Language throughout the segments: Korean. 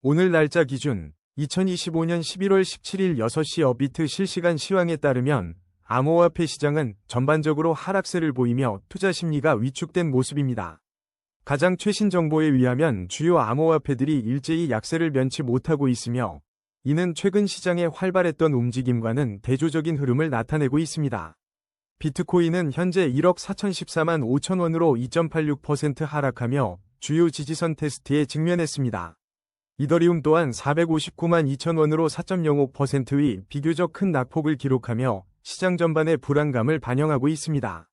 오늘 날짜 기준 2025년 11월 17일 6시 업비트 실시간 시황에 따르면 암호화폐 시장은 전반적으로 하락세를 보이며 투자 심리가 위축된 모습입니다. 가장 최신 정보에 의하면 주요 암호화폐들이 일제히 약세를 면치 못하고 있으며 이는 최근 시장에 활발했던 움직임과는 대조적인 흐름을 나타내고 있습니다. 비트코인은 현재 1억 4,014만 5천 원으로 2.86% 하락하며 주요 지지선 테스트에 직면했습니다. 이더리움 또한 459만 2천 원으로 4.05%의 비교적 큰 낙폭을 기록하며 시장 전반의 불안감을 반영하고 있습니다.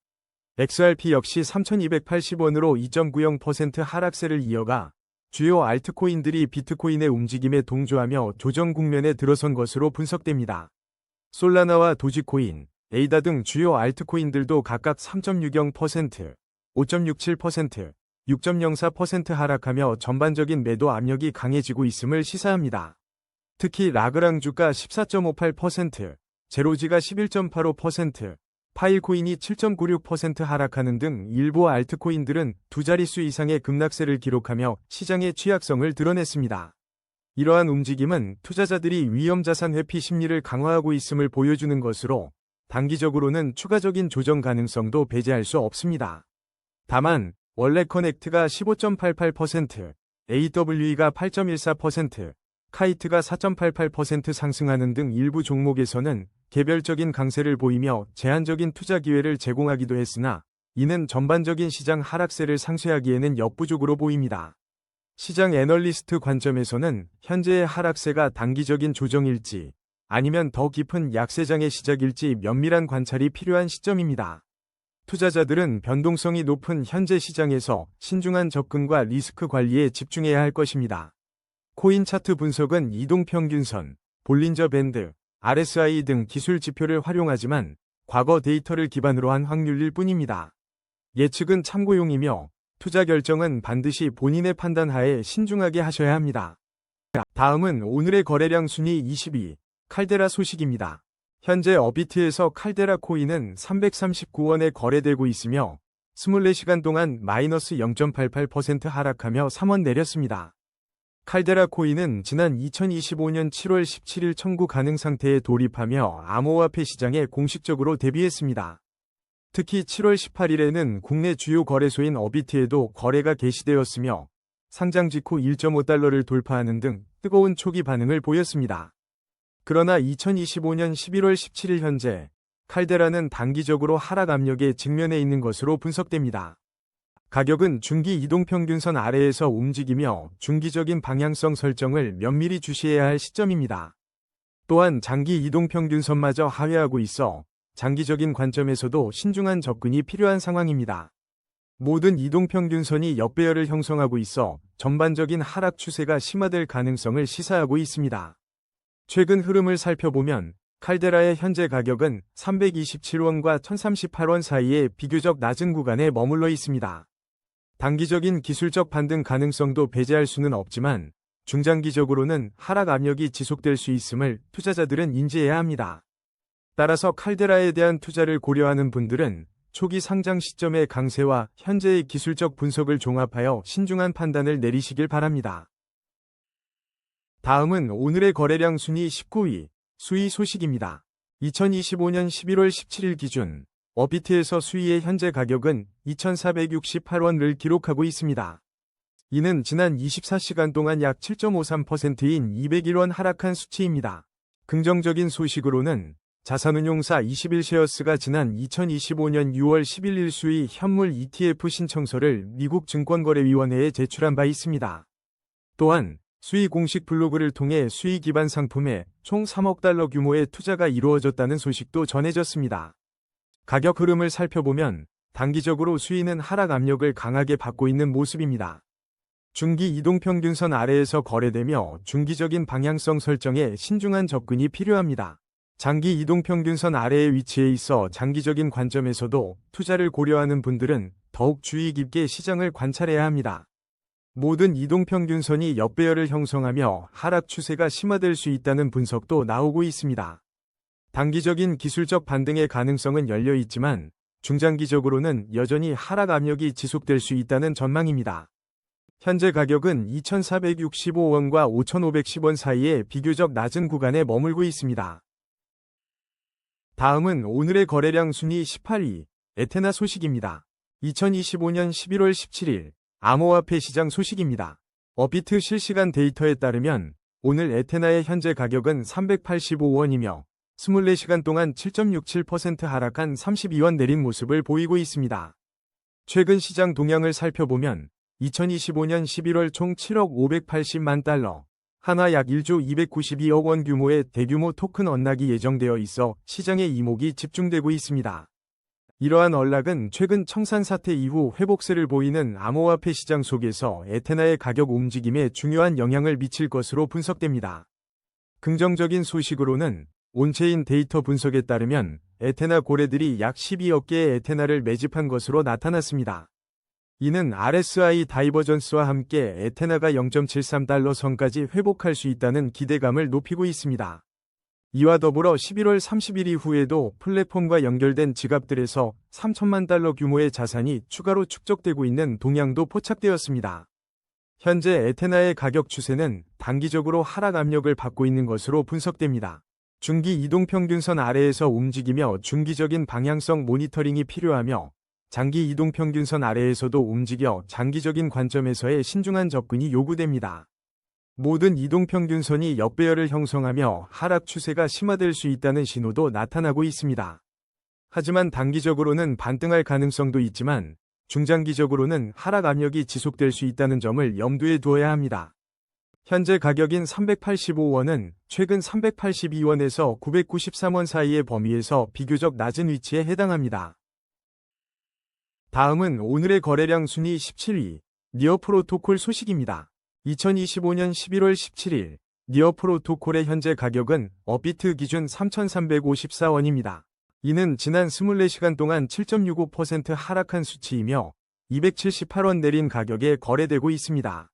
XRP 역시 3,280원으로 2.90% 하락세를 이어가 주요 알트코인들이 비트코인의 움직임에 동조하며 조정 국면에 들어선 것으로 분석됩니다. 솔라나와 도지코인, 에이다 등 주요 알트코인들도 각각 3.60%, 5.67%, 6.04% 하락하며 전반적인 매도 압력이 강해지고 있음을 시사합니다. 특히 라그랑 주가 14.58%, 제로지가 11.85%, 파일코인이 7.96% 하락하는 등 일부 알트코인들은 두 자릿수 이상의 급락세를 기록하며 시장의 취약성을 드러냈습니다. 이러한 움직임은 투자자들이 위험자산 회피 심리를 강화하고 있음을 보여주는 것으로 단기적으로는 추가적인 조정 가능성도 배제할 수 없습니다. 다만 원래 커넥트가 15.88%, AWE가 8.14%, 카이트가 4.88% 상승하는 등 일부 종목에서는 개별적인 강세를 보이며 제한적인 투자 기회를 제공하기도 했으나 이는 전반적인 시장 하락세를 상쇄하기에는 역부족으로 보입니다. 시장 애널리스트 관점에서는 현재의 하락세가 단기적인 조정일지 아니면 더 깊은 약세장의 시작일지 면밀한 관찰이 필요한 시점입니다. 투자자들은 변동성이 높은 현재 시장에서 신중한 접근과 리스크 관리에 집중해야 할 것입니다. 코인 차트 분석은 이동평균선, 볼린저 밴드, RSI 등 기술 지표를 활용하지만 과거 데이터를 기반으로 한 확률일 뿐입니다. 예측은 참고용이며 투자 결정은 반드시 본인의 판단 하에 신중하게 하셔야 합니다. 다음은 오늘의 거래량 순위 22, 칼데라 소식입니다. 현재 업비트에서 칼데라 코인은 339원에 거래되고 있으며 24시간 동안 마이너스 0.88% 하락하며 3원 내렸습니다. 칼데라 코인은 지난 2025년 7월 17일 청구 가능 상태에 돌입하며 암호화폐 시장에 공식적으로 데뷔했습니다. 특히 7월 18일에는 국내 주요 거래소인 업비트에도 거래가 개시되었으며 상장 직후 1.5달러를 돌파하는 등 뜨거운 초기 반응을 보였습니다. 그러나 2025년 11월 17일 현재 칼데라는 단기적으로 하락 압력에 직면해 있는 것으로 분석됩니다. 가격은 중기 이동평균선 아래에서 움직이며 중기적인 방향성 설정을 면밀히 주시해야 할 시점입니다. 또한 장기 이동평균선마저 하회하고 있어 장기적인 관점에서도 신중한 접근이 필요한 상황입니다. 모든 이동평균선이 역배열을 형성하고 있어 전반적인 하락 추세가 심화될 가능성을 시사하고 있습니다. 최근 흐름을 살펴보면 칼데라의 현재 가격은 327원과 1038원 사이의 비교적 낮은 구간에 머물러 있습니다. 단기적인 기술적 반등 가능성도 배제할 수는 없지만 중장기적으로는 하락 압력이 지속될 수 있음을 투자자들은 인지해야 합니다. 따라서 칼데라에 대한 투자를 고려하는 분들은 초기 상장 시점의 강세와 현재의 기술적 분석을 종합하여 신중한 판단을 내리시길 바랍니다. 다음은 오늘의 거래량 순위 19위, 수위 소식입니다. 2025년 11월 17일 기준 업비트에서 수위의 현재 가격은 2,468원을 기록하고 있습니다. 이는 지난 24시간 동안 약 7.53%인 201원 하락한 수치입니다. 긍정적인 소식으로는 자산운용사 21쉐어스가 지난 2025년 6월 11일 수위 현물 ETF 신청서를 미국 증권거래위원회에 제출한 바 있습니다. 또한 수위 공식 블로그를 통해 수위 기반 상품에 총 3억 달러 규모의 투자가 이루어졌다는 소식도 전해졌습니다. 가격 흐름을 살펴보면 단기적으로 수위는 하락 압력을 강하게 받고 있는 모습입니다. 중기 이동평균선 아래에서 거래되며 중기적인 방향성 설정에 신중한 접근이 필요합니다. 장기 이동평균선 아래에 위치해 있어 장기적인 관점에서도 투자를 고려하는 분들은 더욱 주의 깊게 시장을 관찰해야 합니다. 모든 이동평균선이 역배열을 형성하며 하락 추세가 심화될 수 있다는 분석도 나오고 있습니다. 단기적인 기술적 반등의 가능성은 열려 있지만 중장기적으로는 여전히 하락 압력이 지속될 수 있다는 전망입니다. 현재 가격은 2,465원과 5,510원 사이에 비교적 낮은 구간에 머물고 있습니다. 다음은 오늘의 거래량 순위 18위, 에테나 소식입니다. 2025년 11월 17일, 암호화폐 시장 소식입니다. 업비트 실시간 데이터에 따르면 오늘 에테나의 현재 가격은 385원이며 24시간 동안 7.67% 하락한 32원 내린 모습을 보이고 있습니다. 최근 시장 동향을 살펴보면 2025년 11월 총 7억 580만 달러, 하나 약 1조 292억 원 규모의 대규모 토큰 언락이 예정되어 있어 시장의 이목이 집중되고 있습니다. 이러한 언락은 최근 청산 사태 이후 회복세를 보이는 암호화폐 시장 속에서 에테나의 가격 움직임에 중요한 영향을 미칠 것으로 분석됩니다. 긍정적인 소식으로는 온체인 데이터 분석에 따르면 에테나 고래들이 약 12억 개의 에테나를 매집한 것으로 나타났습니다. 이는 RSI 다이버전스와 함께 에테나가 0.73달러 선까지 회복할 수 있다는 기대감을 높이고 있습니다. 이와 더불어 11월 30일 이후에도 플랫폼과 연결된 지갑들에서 3천만 달러 규모의 자산이 추가로 축적되고 있는 동향도 포착되었습니다. 현재 에테나의 가격 추세는 단기적으로 하락 압력을 받고 있는 것으로 분석됩니다. 중기 이동평균선 아래에서 움직이며 중기적인 방향성 모니터링이 필요하며 장기 이동평균선 아래에서도 움직여 장기적인 관점에서의 신중한 접근이 요구됩니다. 모든 이동평균선이 역배열을 형성하며 하락 추세가 심화될 수 있다는 신호도 나타나고 있습니다. 하지만 단기적으로는 반등할 가능성도 있지만 중장기적으로는 하락 압력이 지속될 수 있다는 점을 염두에 두어야 합니다. 현재 가격인 385원은 최근 382원에서 993원 사이의 범위에서 비교적 낮은 위치에 해당합니다. 다음은 오늘의 거래량 순위 17위, 니어 프로토콜 소식입니다. 2025년 11월 17일, 니어 프로토콜의 현재 가격은 업비트 기준 3,354원입니다. 이는 지난 24시간 동안 7.65% 하락한 수치이며 278원 내린 가격에 거래되고 있습니다.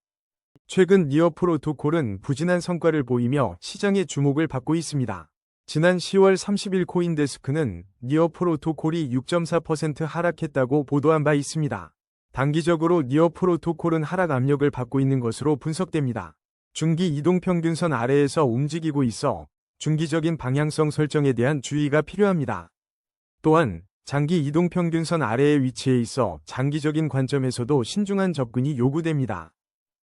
최근 니어 프로토콜은 부진한 성과를 보이며 시장의 주목을 받고 있습니다. 지난 10월 30일 코인데스크는 니어 프로토콜이 6.4% 하락했다고 보도한 바 있습니다. 단기적으로 니어 프로토콜은 하락 압력을 받고 있는 것으로 분석됩니다. 중기 이동평균선 아래에서 움직이고 있어 중기적인 방향성 설정에 대한 주의가 필요합니다. 또한 장기 이동평균선 아래의 위치에 있어 장기적인 관점에서도 신중한 접근이 요구됩니다.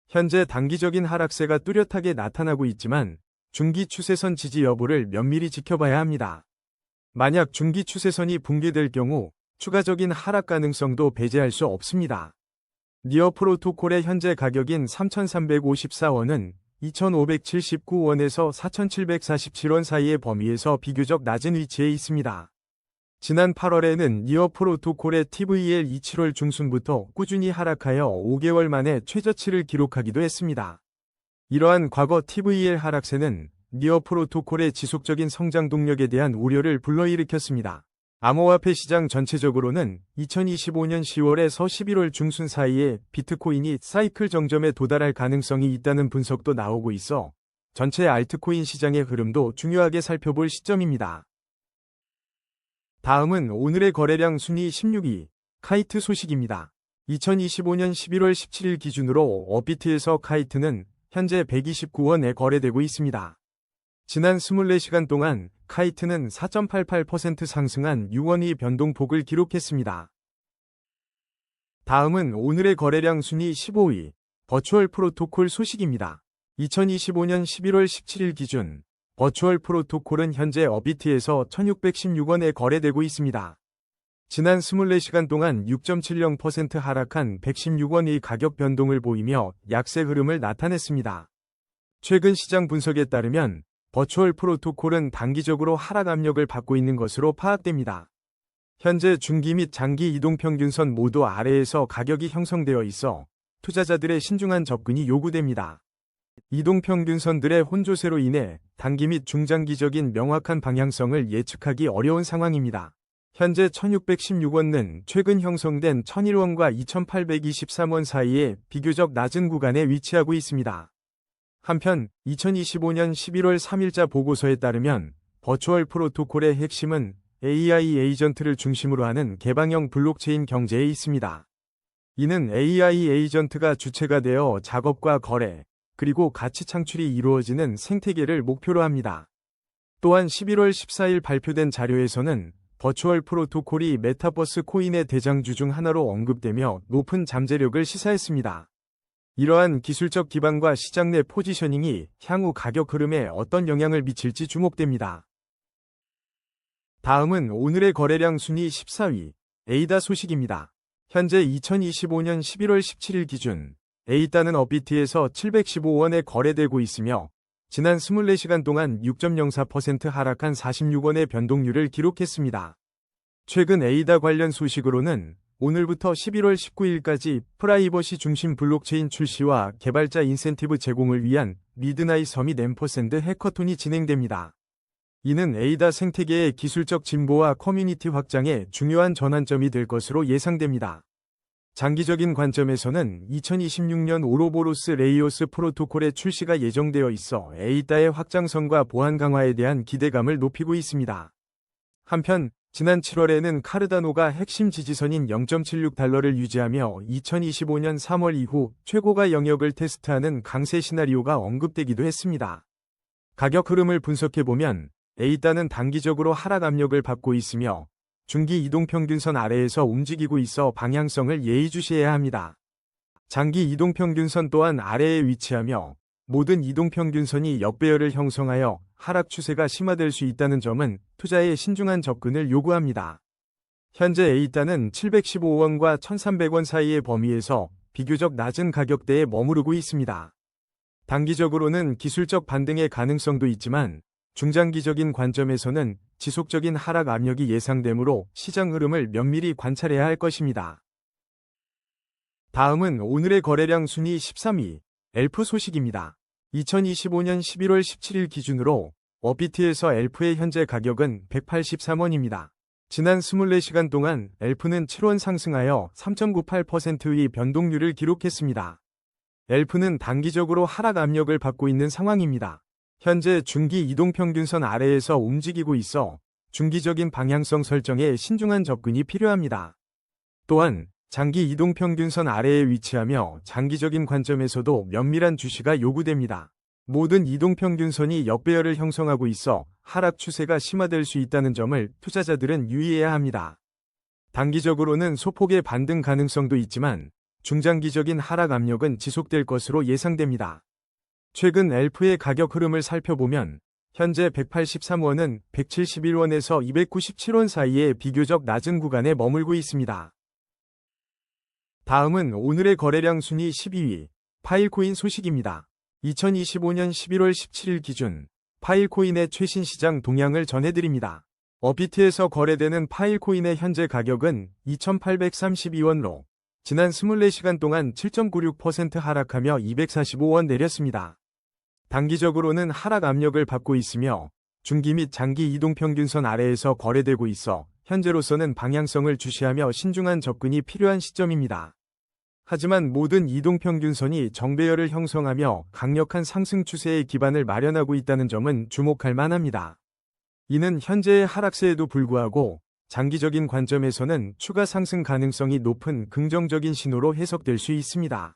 현재 단기적인 하락세가 뚜렷하게 나타나고 있지만 중기 추세선 지지 여부를 면밀히 지켜봐야 합니다. 만약 중기 추세선이 붕괴될 경우 추가적인 하락 가능성도 배제할 수 없습니다. 니어 프로토콜의 현재 가격인 3,354원은 2,579원에서 4,747원 사이의 범위에서 비교적 낮은 위치에 있습니다. 지난 8월에는 니어 프로토콜의 TVL 27월 중순부터 꾸준히 하락하여 5개월 만에 최저치를 기록하기도 했습니다. 이러한 과거 TVL 하락세는 니어 프로토콜의 지속적인 성장 동력에 대한 우려를 불러일으켰습니다. 암호화폐 시장 전체적으로는 2025년 10월에서 11월 중순 사이에 비트코인이 사이클 정점에 도달할 가능성이 있다는 분석도 나오고 있어 전체 알트코인 시장의 흐름도 중요하게 살펴볼 시점입니다. 다음은 오늘의 거래량 순위 16위, 카이트 소식입니다. 2025년 11월 17일 기준으로 업비트에서 카이트는 현재 129원에 거래되고 있습니다. 지난 24시간 동안 카이트는 4.88% 상승한 6원의 변동폭을 기록했습니다. 다음은 오늘의 거래량 순위 15위, 버추얼 프로토콜 소식입니다. 2025년 11월 17일 기준 버추얼 프로토콜은 현재 업비트에서 1616원에 거래되고 있습니다. 지난 24시간 동안 6.70% 하락한 116원의 가격 변동을 보이며 약세 흐름을 나타냈습니다. 최근 시장 분석에 따르면 버추얼 프로토콜은 단기적으로 하락 압력을 받고 있는 것으로 파악됩니다. 현재 중기 및 장기 이동평균선 모두 아래에서 가격이 형성되어 있어 투자자들의 신중한 접근이 요구됩니다. 이동평균선들의 혼조세로 인해 단기 및 중장기적인 명확한 방향성을 예측하기 어려운 상황입니다. 현재 1616원은 최근 형성된 1001원과 2823원 사이에 비교적 낮은 구간에 위치하고 있습니다. 한편 2025년 11월 3일자 보고서에 따르면 버추얼 프로토콜의 핵심은 AI 에이전트를 중심으로 하는 개방형 블록체인 경제에 있습니다. 이는 AI 에이전트가 주체가 되어 작업과 거래, 그리고 가치 창출이 이루어지는 생태계를 목표로 합니다. 또한 11월 14일 발표된 자료에서는 버추얼 프로토콜이 메타버스 코인의 대장주 중 하나로 언급되며 높은 잠재력을 시사했습니다. 이러한 기술적 기반과 시장 내 포지셔닝이 향후 가격 흐름에 어떤 영향을 미칠지 주목됩니다. 다음은 오늘의 거래량 순위 14위, 에이다 소식입니다. 현재 2025년 11월 17일 기준 에이다는 업비트에서 715원에 거래되고 있으며 지난 24시간 동안 6.04% 하락한 46원의 변동률을 기록했습니다. 최근 에이다 관련 소식으로는 오늘부터 11월 19일까지 프라이버시 중심 블록체인 출시와 개발자 인센티브 제공을 위한 미드나잇 서밋 앰퍼샌드 해커톤이 진행됩니다. 이는 에이다 생태계의 기술적 진보와 커뮤니티 확장에 중요한 전환점이 될 것으로 예상됩니다. 장기적인 관점에서는 2026년 오로보로스 레이오스 프로토콜의 출시가 예정되어 있어 에이다의 확장성과 보안 강화에 대한 기대감을 높이고 있습니다. 한편 지난 7월에는 카르다노가 핵심 지지선인 0.76달러를 유지하며 2025년 3월 이후 최고가 영역을 테스트하는 강세 시나리오가 언급되기도 했습니다. 가격 흐름을 분석해보면 에이다는 단기적으로 하락 압력을 받고 있으며 중기 이동평균선 아래에서 움직이고 있어 방향성을 예의주시해야 합니다. 장기 이동평균선 또한 아래에 위치하며 모든 이동평균선이 역배열을 형성하여 하락 추세가 심화될 수 있다는 점은 투자에 신중한 접근을 요구합니다. 현재 에이다는 715원과 1300원 사이의 범위에서 비교적 낮은 가격대에 머무르고 있습니다. 단기적으로는 기술적 반등의 가능성도 있지만 중장기적인 관점에서는 지속적인 하락 압력이 예상되므로 시장 흐름을 면밀히 관찰해야 할 것입니다. 다음은 오늘의 거래량 순위 13위, 엘프 소식입니다. 2025년 11월 17일 기준으로 업비트에서 엘프의 현재 가격은 183원입니다. 지난 24시간 동안 엘프는 7원 상승하여 3.98%의 변동률을 기록했습니다. 엘프는 단기적으로 하락 압력을 받고 있는 상황입니다. 현재 중기 이동평균선 아래에서 움직이고 있어 중기적인 방향성 설정에 신중한 접근이 필요합니다. 또한 장기 이동평균선 아래에 위치하며 장기적인 관점에서도 면밀한 주시가 요구됩니다. 모든 이동평균선이 역배열을 형성하고 있어 하락 추세가 심화될 수 있다는 점을 투자자들은 유의해야 합니다. 단기적으로는 소폭의 반등 가능성도 있지만 중장기적인 하락 압력은 지속될 것으로 예상됩니다. 최근 엘프의 가격 흐름을 살펴보면 현재 183원은 171원에서 297원 사이에 비교적 낮은 구간에 머물고 있습니다. 다음은 오늘의 거래량 순위 12위, 파일코인 소식입니다. 2025년 11월 17일 기준 파일코인의 최신 시장 동향을 전해드립니다. 업비트에서 거래되는 파일코인의 현재 가격은 2,832원로 지난 24시간 동안 7.96% 하락하며 245원 내렸습니다. 단기적으로는 하락 압력을 받고 있으며 중기 및 장기 이동평균선 아래에서 거래되고 있어 현재로서는 방향성을 주시하며 신중한 접근이 필요한 시점입니다. 하지만 모든 이동평균선이 정배열을 형성하며 강력한 상승 추세의 기반을 마련하고 있다는 점은 주목할 만합니다. 이는 현재의 하락세에도 불구하고 장기적인 관점에서는 추가 상승 가능성이 높은 긍정적인 신호로 해석될 수 있습니다.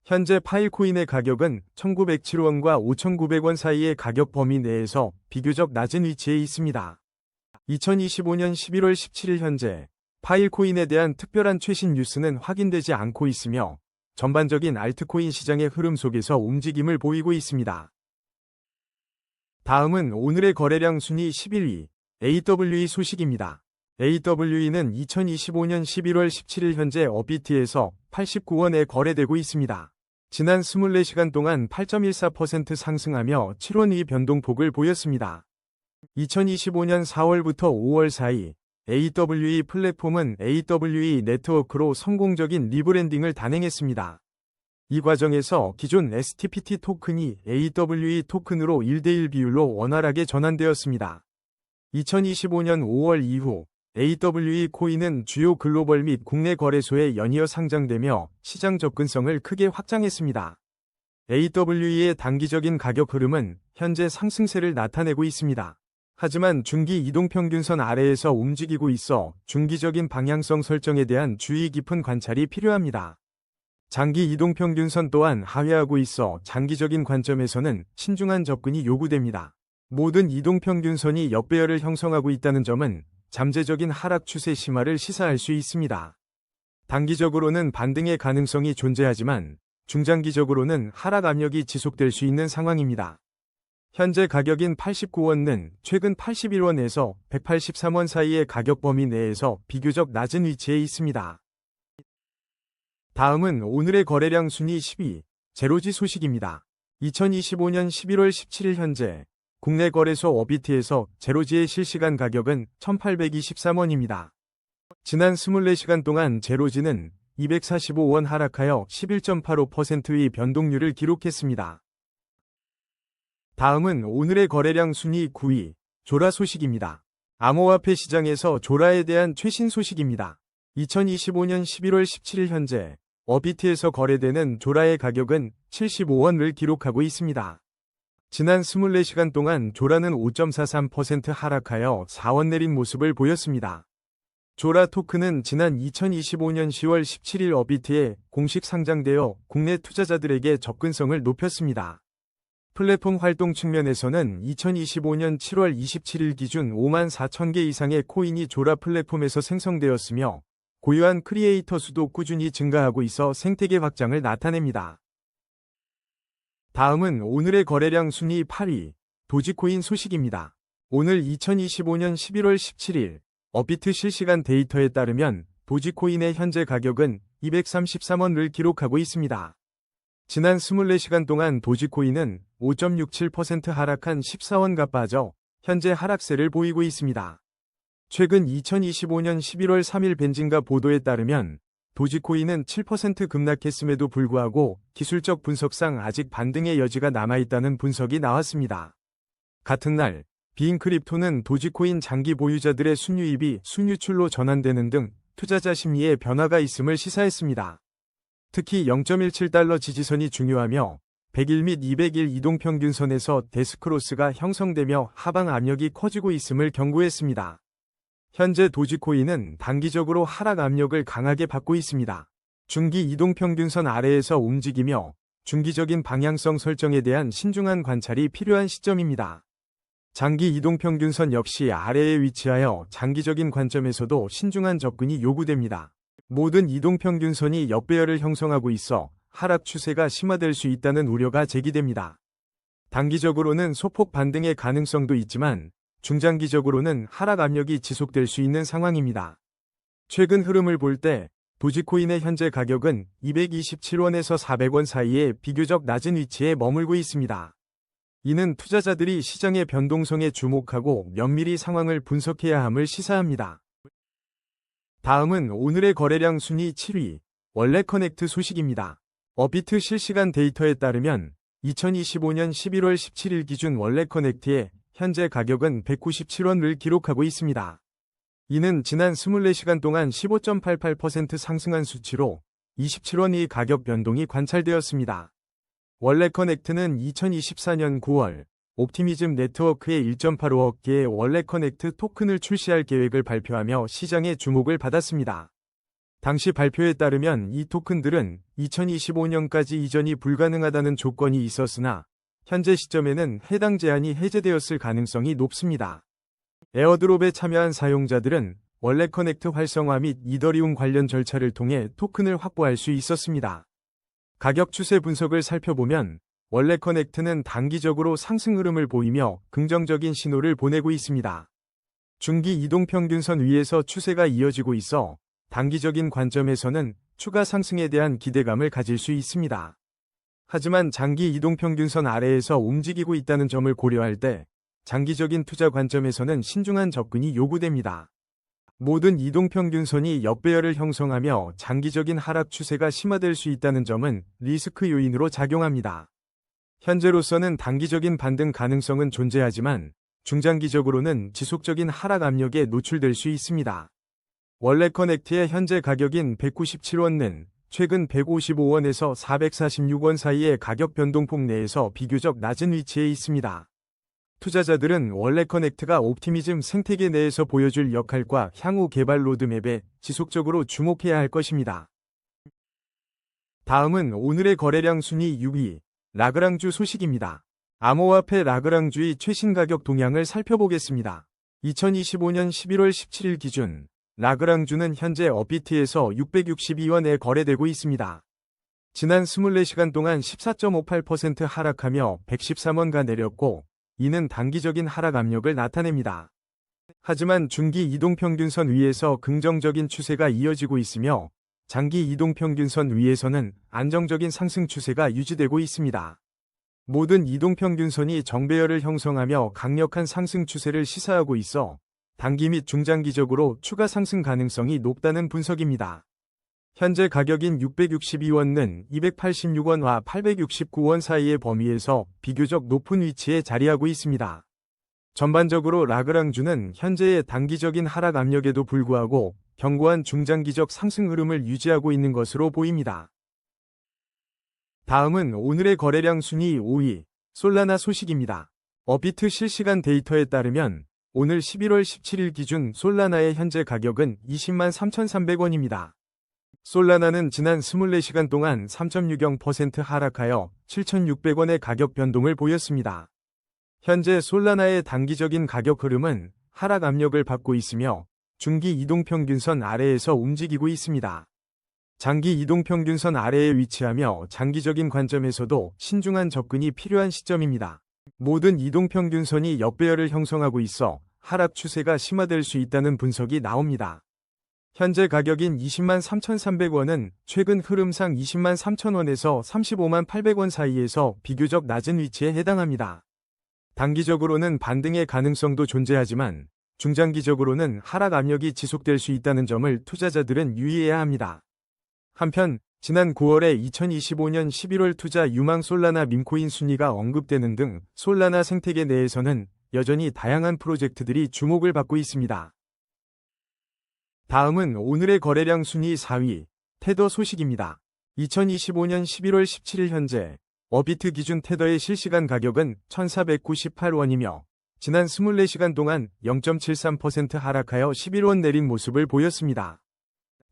현재 파일코인의 가격은 1,907원과 5,900원 사이의 가격 범위 내에서 비교적 낮은 위치에 있습니다. 2025년 11월 17일 현재 파일코인에 대한 특별한 최신 뉴스는 확인되지 않고 있으며 전반적인 알트코인 시장의 흐름 속에서 움직임을 보이고 있습니다. 다음은 오늘의 거래량 순위 11위, AWE 소식입니다. AWE는 2025년 11월 17일 현재 업비트에서 89원에 거래되고 있습니다. 지난 24시간 동안 8.14% 상승하며 7원의 변동폭을 보였습니다. 2025년 4월부터 5월 사이 AWE 플랫폼은 AWE 네트워크로 성공적인 리브랜딩을 단행했습니다. 이 과정에서 기존 STPT 토큰이 AWE 토큰으로 1대1 비율로 원활하게 전환되었습니다. 2025년 5월 이후 AWE 코인은 주요 글로벌 및 국내 거래소에 연이어 상장되며 시장 접근성을 크게 확장했습니다. AWE의 단기적인 가격 흐름은 현재 상승세를 나타내고 있습니다. 하지만 중기 이동평균선 아래에서 움직이고 있어 중기적인 방향성 설정에 대한 주의 깊은 관찰이 필요합니다. 장기 이동평균선 또한 하회하고 있어 장기적인 관점에서는 신중한 접근이 요구됩니다. 모든 이동평균선이 역배열을 형성하고 있다는 점은 잠재적인 하락 추세 심화를 시사할 수 있습니다. 단기적으로는 반등의 가능성이 존재하지만 중장기적으로는 하락 압력이 지속될 수 있는 상황입니다. 현재 가격인 89원은 최근 81원에서 183원 사이의 가격 범위 내에서 비교적 낮은 위치에 있습니다. 다음은 오늘의 거래량 순위 10위, 제로지 소식입니다. 2025년 11월 17일 현재 국내 거래소 어비트에서 제로지의 실시간 가격은 1823원입니다. 지난 24시간 동안 제로지는 245원 하락하여 11.85%의 변동률을 기록했습니다. 다음은 오늘의 거래량 순위 9위, 조라 소식입니다. 암호화폐 시장에서 조라에 대한 최신 소식입니다. 2025년 11월 17일 현재 어비트에서 거래되는 조라의 가격은 75원을 기록하고 있습니다. 지난 24시간 동안 조라는 5.43% 하락하여 4원 내린 모습을 보였습니다. 조라 토큰은 지난 2025년 10월 17일 어비트에 공식 상장되어 국내 투자자들에게 접근성을 높였습니다. 플랫폼 활동 측면에서는 2025년 7월 27일 기준 5만 4천 개 이상의 코인이 조라 플랫폼에서 생성되었으며 고유한 크리에이터 수도 꾸준히 증가하고 있어 생태계 확장을 나타냅니다. 다음은 오늘의 거래량 순위 8위, 도지코인 소식입니다. 오늘 2025년 11월 17일 업비트 실시간 데이터에 따르면 도지코인의 현재 가격은 233원을 기록하고 있습니다. 지난 24시간 동안 도지코인은 5.67% 하락한 14원가 빠져 현재 하락세를 보이고 있습니다. 최근 2025년 11월 3일 벤진가 보도에 따르면 도지코인은 7% 급락했음에도 불구하고 기술적 분석상 아직 반등의 여지가 남아있다는 분석이 나왔습니다. 같은 날 비인크립토는 도지코인 장기 보유자들의 순유입이 순유출로 전환되는 등 투자자 심리에 변화가 있음을 시사했습니다. 특히 0.17달러 지지선이 중요하며 100일 및 200일 이동평균선에서 데스크로스가 형성되며 하방 압력이 커지고 있음을 경고했습니다. 현재 도지코인은 단기적으로 하락 압력을 강하게 받고 있습니다. 중기 이동평균선 아래에서 움직이며 중기적인 방향성 설정에 대한 신중한 관찰이 필요한 시점입니다. 장기 이동평균선 역시 아래에 위치하여 장기적인 관점에서도 신중한 접근이 요구됩니다. 모든 이동평균선이 역배열을 형성하고 있어 하락 추세가 심화될 수 있다는 우려가 제기됩니다. 단기적으로는 소폭 반등의 가능성도 있지만 중장기적으로는 하락 압력이 지속될 수 있는 상황입니다. 최근 흐름을 볼 때 도지코인의 현재 가격은 227원에서 400원 사이에 비교적 낮은 위치에 머물고 있습니다. 이는 투자자들이 시장의 변동성에 주목하고 면밀히 상황을 분석해야 함을 시사합니다. 다음은 오늘의 거래량 순위 7위, 월렛커넥트 소식입니다. 어비트 실시간 데이터에 따르면 2025년 11월 17일 기준 월렛커넥트의 현재 가격은 197원을 기록하고 있습니다. 이는 지난 24시간 동안 15.88% 상승한 수치로 27원의 가격 변동이 관찰되었습니다. 월렛커넥트는 2024년 9월 옵티미즘 네트워크의 1.85억 개의 월렛커넥트 토큰을 출시할 계획을 발표하며 시장의 주목을 받았습니다. 당시 발표에 따르면 이 토큰들은 2025년까지 이전이 불가능하다는 조건이 있었으나 현재 시점에는 해당 제한이 해제되었을 가능성이 높습니다. 에어드롭에 참여한 사용자들은 월렛커넥트 활성화 및 이더리움 관련 절차를 통해 토큰을 확보할 수 있었습니다. 가격 추세 분석을 살펴보면 월렛커넥트는 단기적으로 상승 흐름을 보이며 긍정적인 신호를 보내고 있습니다. 중기 이동평균선 위에서 추세가 이어지고 있어 단기적인 관점에서는 추가 상승에 대한 기대감을 가질 수 있습니다. 하지만 장기 이동평균선 아래에서 움직이고 있다는 점을 고려할 때 장기적인 투자 관점에서는 신중한 접근이 요구됩니다. 모든 이동평균선이 역배열을 형성하며 장기적인 하락 추세가 심화될 수 있다는 점은 리스크 요인으로 작용합니다. 현재로서는 단기적인 반등 가능성은 존재하지만 중장기적으로는 지속적인 하락 압력에 노출될 수 있습니다. 월렛커넥트의 현재 가격인 197원은 최근 155원에서 446원 사이의 가격 변동폭 내에서 비교적 낮은 위치에 있습니다. 투자자들은 원래 커넥트가 옵티미즘 생태계 내에서 보여줄 역할과 향후 개발 로드맵에 지속적으로 주목해야 할 것입니다. 다음은 오늘의 거래량 순위 6위, 라그랑주 소식입니다. 암호화폐 라그랑주의 최신 가격 동향을 살펴보겠습니다. 2025년 11월 17일 기준 라그랑주는 현재 업비트에서 662원에 거래되고 있습니다. 지난 24시간 동안 14.58% 하락하며 113원가 내렸고, 이는 단기적인 하락 압력을 나타냅니다. 하지만 중기 이동평균선 위에서 긍정적인 추세가 이어지고 있으며 장기 이동평균선 위에서는 안정적인 상승 추세가 유지되고 있습니다. 모든 이동평균선이 정배열을 형성하며 강력한 상승 추세를 시사하고 있어 단기 및 중장기적으로 추가 상승 가능성이 높다는 분석입니다. 현재 가격인 662원은 286원과 869원 사이의 범위에서 비교적 높은 위치에 자리하고 있습니다. 전반적으로 라그랑주는 현재의 단기적인 하락 압력에도 불구하고 견고한 중장기적 상승 흐름을 유지하고 있는 것으로 보입니다. 다음은 오늘의 거래량 순위 5위, 솔라나 소식입니다. 업비트 실시간 데이터에 따르면 오늘 11월 17일 기준 솔라나의 현재 가격은 20만 3,300원입니다. 솔라나는 지난 24시간 동안 3.60% 하락하여 7,600원의 가격 변동을 보였습니다. 현재 솔라나의 단기적인 가격 흐름은 하락 압력을 받고 있으며 중기 이동평균선 아래에서 움직이고 있습니다. 장기 이동평균선 아래에 위치하며 장기적인 관점에서도 신중한 접근이 필요한 시점입니다. 모든 이동평균선이 역배열을 형성하고 있어 하락 추세가 심화될 수 있다는 분석이 나옵니다. 현재 가격인 20만 3,300원은 최근 흐름상 20만 3,000원에서 35만 800원 사이에서 비교적 낮은 위치에 해당합니다. 단기적으로는 반등의 가능성도 존재하지만 중장기적으로는 하락 압력이 지속될 수 있다는 점을 투자자들은 유의해야 합니다. 한편 지난 9월에 2025년 11월 투자 유망 솔라나 밈코인 순위가 언급되는 등 솔라나 생태계 내에서는 여전히 다양한 프로젝트들이 주목을 받고 있습니다. 다음은 오늘의 거래량 순위 4위, 테더 소식입니다. 2025년 11월 17일 현재 업비트 기준 테더의 실시간 가격은 1,498원이며 지난 24시간 동안 0.73% 하락하여 11원 내린 모습을 보였습니다.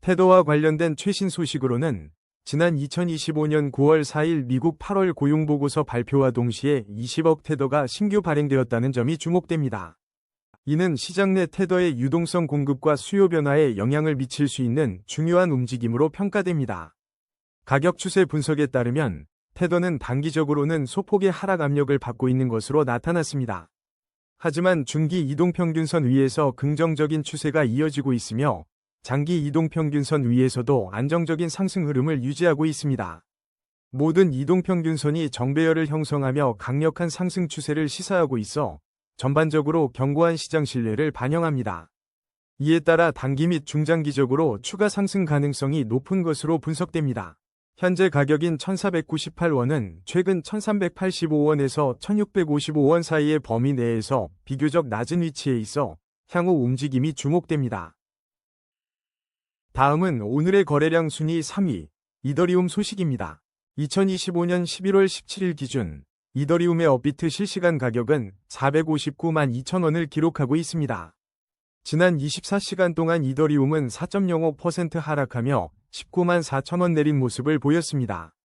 테더와 관련된 최신 소식으로는 지난 2025년 9월 4일 미국 8월 고용보고서 발표와 동시에 20억 테더가 신규 발행되었다는 점이 주목됩니다. 이는 시장 내 테더의 유동성 공급과 수요 변화에 영향을 미칠 수 있는 중요한 움직임으로 평가됩니다. 가격 추세 분석에 따르면 테더는 단기적으로는 소폭의 하락 압력을 받고 있는 것으로 나타났습니다. 하지만 중기 이동평균선 위에서 긍정적인 추세가 이어지고 있으며 장기 이동평균선 위에서도 안정적인 상승 흐름을 유지하고 있습니다. 모든 이동평균선이 정배열을 형성하며 강력한 상승 추세를 시사하고 있어 전반적으로 견고한 시장 신뢰를 반영합니다. 이에 따라 단기 및 중장기적으로 추가 상승 가능성이 높은 것으로 분석됩니다. 현재 가격인 1,498원은 최근 1,385원에서 1,655원 사이의 범위 내에서 비교적 낮은 위치에 있어 향후 움직임이 주목됩니다. 다음은 오늘의 거래량 순위 3위, 이더리움 소식입니다. 2025년 11월 17일 기준 이더리움의 업비트 실시간 가격은 459만 2천원을 기록하고 있습니다. 지난 24시간 동안 이더리움은 4.05% 하락하며 19만 4천원 내린 모습을 보였습니다.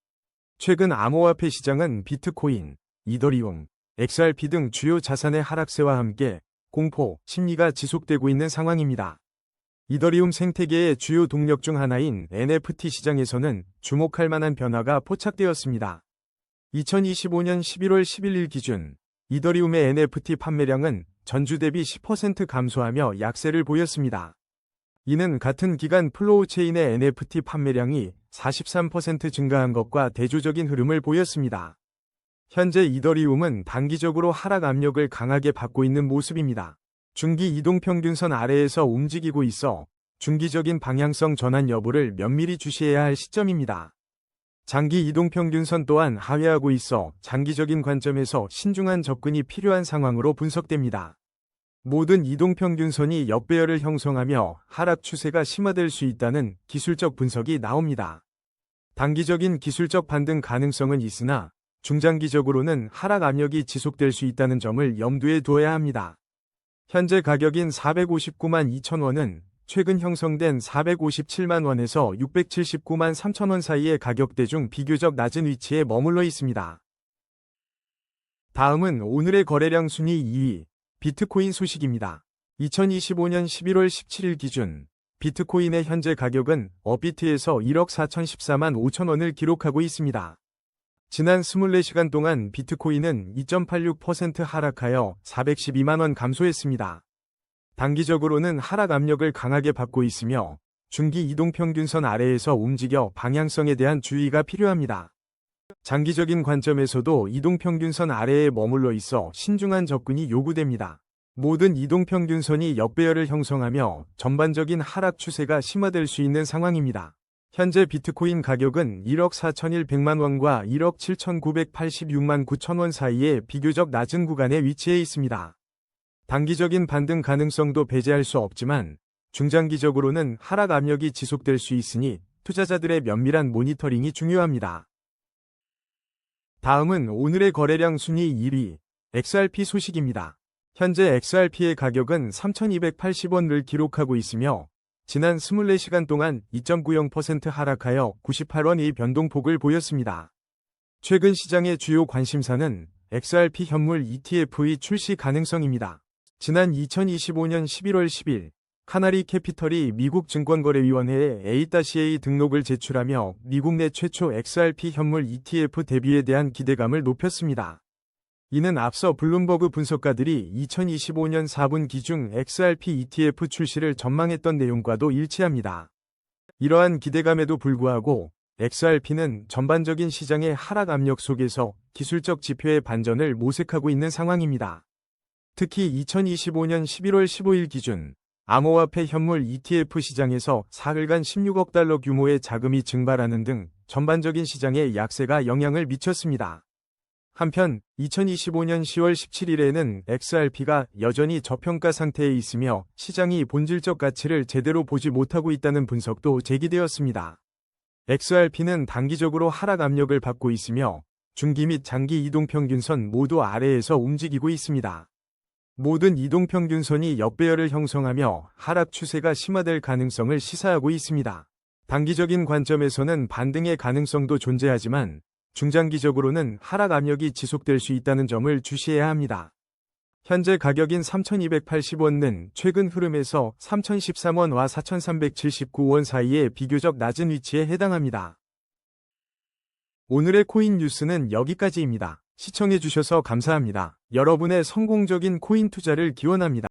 최근 암호화폐 시장은 비트코인, 이더리움, XRP 등 주요 자산의 하락세와 함께 공포, 심리가 지속되고 있는 상황입니다. 이더리움 생태계의 주요 동력 중 하나인 NFT 시장에서는 주목할 만한 변화가 포착되었습니다. 2025년 11월 11일 기준 이더리움의 NFT 판매량은 전주 대비 10% 감소하며 약세를 보였습니다. 이는 같은 기간 플로우체인의 NFT 판매량이 43% 증가한 것과 대조적인 흐름을 보였습니다. 현재 이더리움은 단기적으로 하락 압력을 강하게 받고 있는 모습입니다. 중기 이동평균선 아래에서 움직이고 있어 중기적인 방향성 전환 여부를 면밀히 주시해야 할 시점입니다. 장기 이동평균선 또한 하회하고 있어 장기적인 관점에서 신중한 접근이 필요한 상황으로 분석됩니다. 모든 이동평균선이 역배열을 형성하며 하락 추세가 심화될 수 있다는 기술적 분석이 나옵니다. 단기적인 기술적 반등 가능성은 있으나 중장기적으로는 하락 압력이 지속될 수 있다는 점을 염두에 두어야 합니다. 현재 가격인 459만 2천 원은 최근 형성된 457만 원에서 679만 3천 원 사이의 가격대 중 비교적 낮은 위치에 머물러 있습니다. 다음은 오늘의 거래량 순위 2위, 비트코인 소식입니다. 2025년 11월 17일 기준 비트코인의 현재 가격은 업비트에서 1억 4,014만 5천 원을 기록하고 있습니다. 지난 24시간 동안 비트코인은 2.86% 하락하여 412만 원 감소했습니다. 단기적으로는 하락 압력을 강하게 받고 있으며 중기 이동평균선 아래에서 움직여 방향성에 대한 주의가 필요합니다. 장기적인 관점에서도 이동평균선 아래에 머물러 있어 신중한 접근이 요구됩니다. 모든 이동평균선이 역배열을 형성하며 전반적인 하락 추세가 심화될 수 있는 상황입니다. 현재 비트코인 가격은 1억 4,100만 원과 1억 7,986만 9천 원 사이에 비교적 낮은 구간에 위치해 있습니다. 단기적인 반등 가능성도 배제할 수 없지만 중장기적으로는 하락 압력이 지속될 수 있으니 투자자들의 면밀한 모니터링이 중요합니다. 다음은 오늘의 거래량 순위 1위, XRP 소식입니다. 현재 XRP의 가격은 3,280원을 기록하고 있으며 지난 24시간 동안 2.90% 하락하여 98원의 변동폭을 보였습니다. 최근 시장의 주요 관심사는 XRP 현물 ETF의 출시 가능성입니다. 지난 2025년 11월 10일 카나리 캐피털이 미국 증권거래위원회에 A-A 등록을 제출하며 미국 내 최초 XRP 현물 ETF 데뷔에 대한 기대감을 높였습니다. 이는 앞서 블룸버그 분석가들이 2025년 4분기 중 XRP ETF 출시를 전망했던 내용과도 일치합니다. 이러한 기대감에도 불구하고 XRP는 전반적인 시장의 하락 압력 속에서 기술적 지표의 반전을 모색하고 있는 상황입니다. 특히 2025년 11월 15일 기준 암호화폐 현물 ETF 시장에서 사흘간 16억 달러 규모의 자금이 증발하는 등 전반적인 시장에 약세가 영향을 미쳤습니다. 한편 2025년 10월 17일에는 XRP가 여전히 저평가 상태에 있으며 시장이 본질적 가치를 제대로 보지 못하고 있다는 분석도 제기되었습니다. XRP는 단기적으로 하락 압력을 받고 있으며 중기 및 장기 이동평균선 모두 아래에서 움직이고 있습니다. 모든 이동평균선이 역배열을 형성하며 하락 추세가 심화될 가능성을 시사하고 있습니다. 단기적인 관점에서는 반등의 가능성도 존재하지만 중장기적으로는 하락 압력이 지속될 수 있다는 점을 주시해야 합니다. 현재 가격인 3,280원은 최근 흐름에서 3,013원과 4,379원 사이의 비교적 낮은 위치에 해당합니다. 오늘의 코인 뉴스는 여기까지입니다. 시청해주셔서 감사합니다. 여러분의 성공적인 코인 투자를 기원합니다.